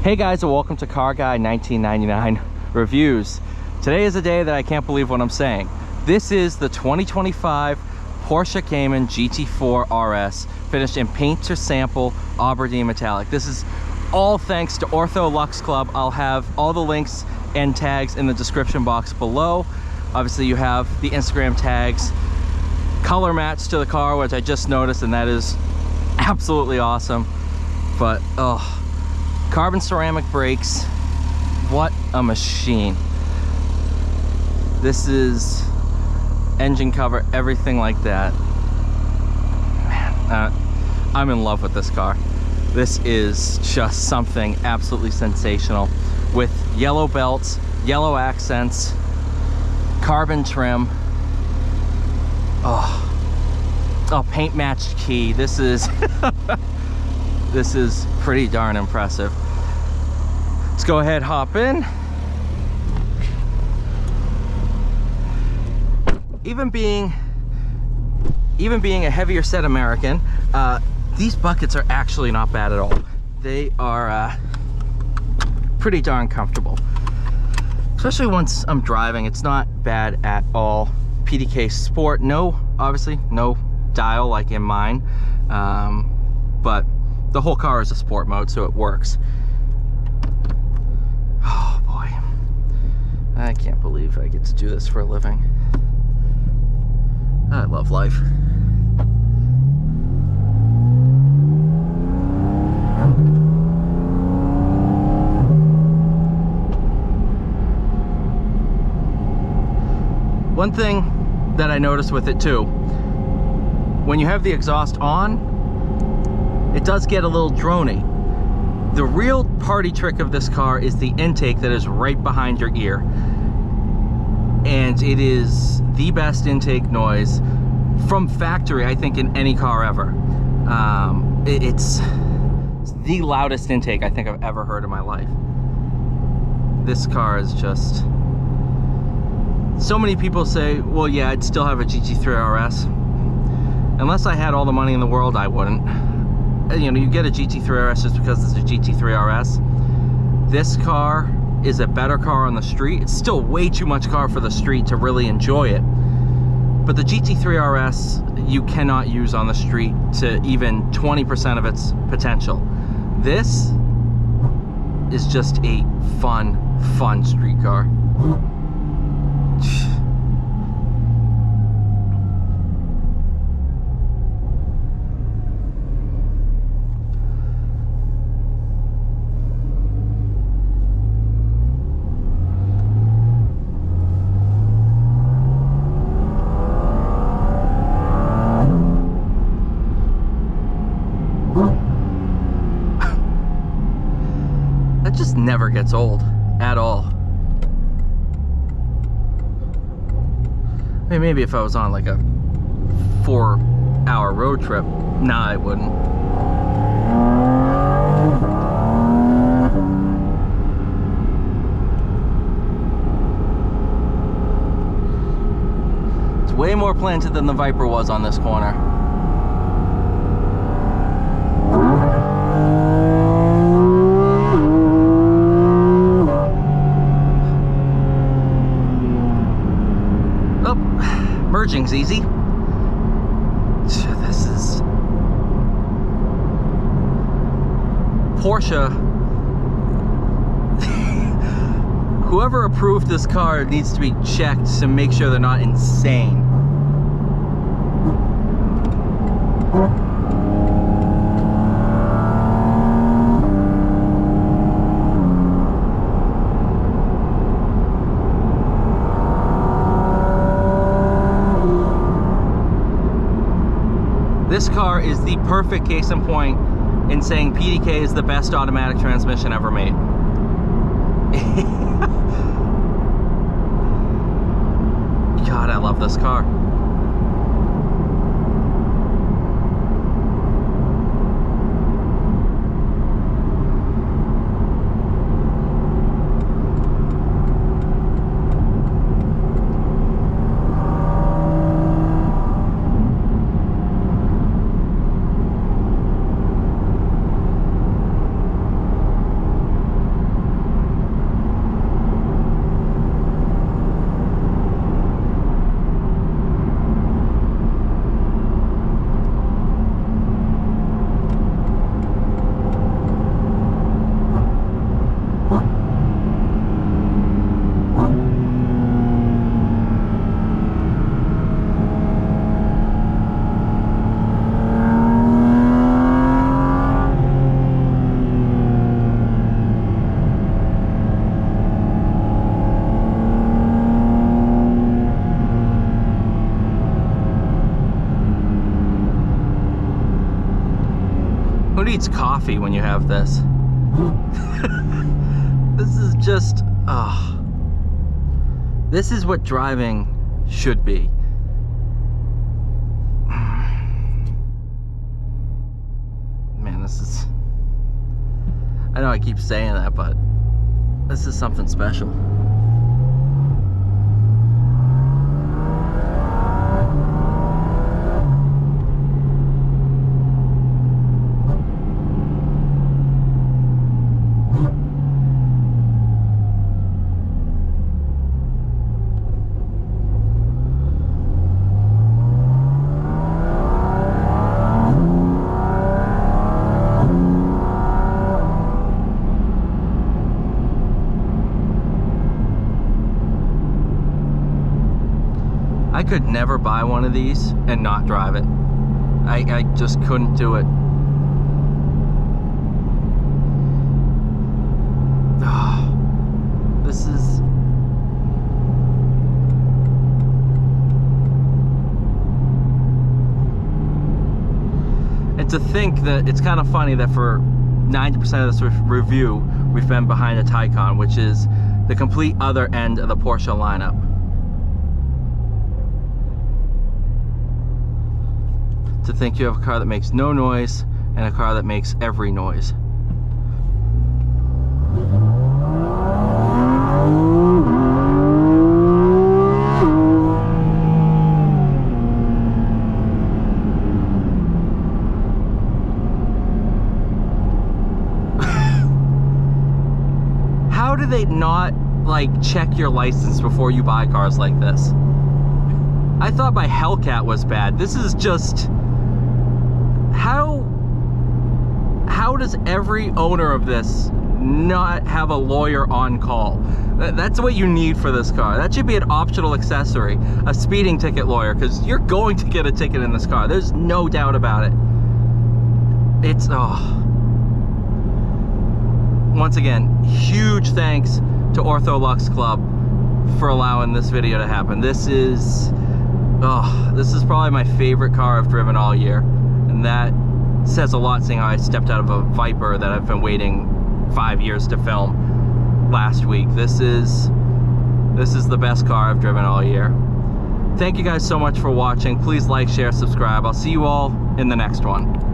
Hey guys, and welcome to Car Guy 1999 Reviews. Today is a day that I can't believe what I'm saying. This is the 2025 Porsche Cayman GT4 RS, finished in paint to sample Aberdeen metallic. This is all thanks to Ortho Lux Club. I'll have all the links and tags in the description box below. Obviously you have the Instagram tags, color match to the car, which I just noticed, and that is absolutely awesome. But oh, carbon ceramic brakes, what a machine. This is engine cover, everything like that. Man, I'm in love with this car. This is just something absolutely sensational, with yellow belts, yellow accents, carbon trim. Oh, paint matched key. This is this is pretty darn impressive. Let's go ahead, hop in. Even being a heavier set American, these buckets are actually not bad at all. They are pretty darn comfortable. Especially once I'm driving, it's not bad at all. PDK Sport, obviously no dial like in mine, but the whole car is a sport mode, so it works. Oh boy, I can't believe I get to do this for a living. I love life. One thing that I noticed with it too, when you have the exhaust on, it does get a little droney. The real party trick of this car is the intake that is right behind your ear. And it is the best intake noise from factory, I think, in any car ever. It's the loudest intake I think I've ever heard in my life. This car is just... So many people say, well, yeah, I'd still have a GT3 RS. Unless I had all the money in the world, I wouldn't. You know, you get a GT3 RS just because it's a GT3 RS. This car is a better car on the street. It's still way too much car for the street to really enjoy it. But the GT3 RS, you cannot use on the street to even 20% of its potential. This is just a fun street car. That just never gets old at all. I mean, maybe if I was on like a 4-hour road trip, nah, I wouldn't. It's way more planted than the Viper was on this corner. Merging's easy. This is Porsche. Whoever approved this car needs to be checked to make sure they're not insane. This car is the perfect case in point in saying PDK is the best automatic transmission ever made. God, I love this car. beats coffee when you have this. This is just, this is what driving should be. Man, this is, I know I keep saying that, but this is something special. I could never buy one of these and not drive it. I just couldn't do it. This is... And to think that it's kind of funny that for 90% of this review, we've been behind a Taycan, which is the complete other end of the Porsche lineup. To think you have a car that makes no noise and a car that makes every noise. How do they not, like, check your license before you buy cars like this? I thought my Hellcat was bad. This is just... How does every owner of this not have a lawyer on call? That's what you need for this car. That should be an optional accessory, a speeding ticket lawyer, because you're going to get a ticket in this car. There's no doubt about it. It's, once again, huge thanks to Ortholux Club for allowing this video to happen. This is probably my favorite car I've driven all year. And that says a lot, seeing how I stepped out of a Viper that I've been waiting 5 years to film last week. This is the best car I've driven all year. Thank you guys so much for watching. Please like, share, subscribe. I'll see you all in the next one.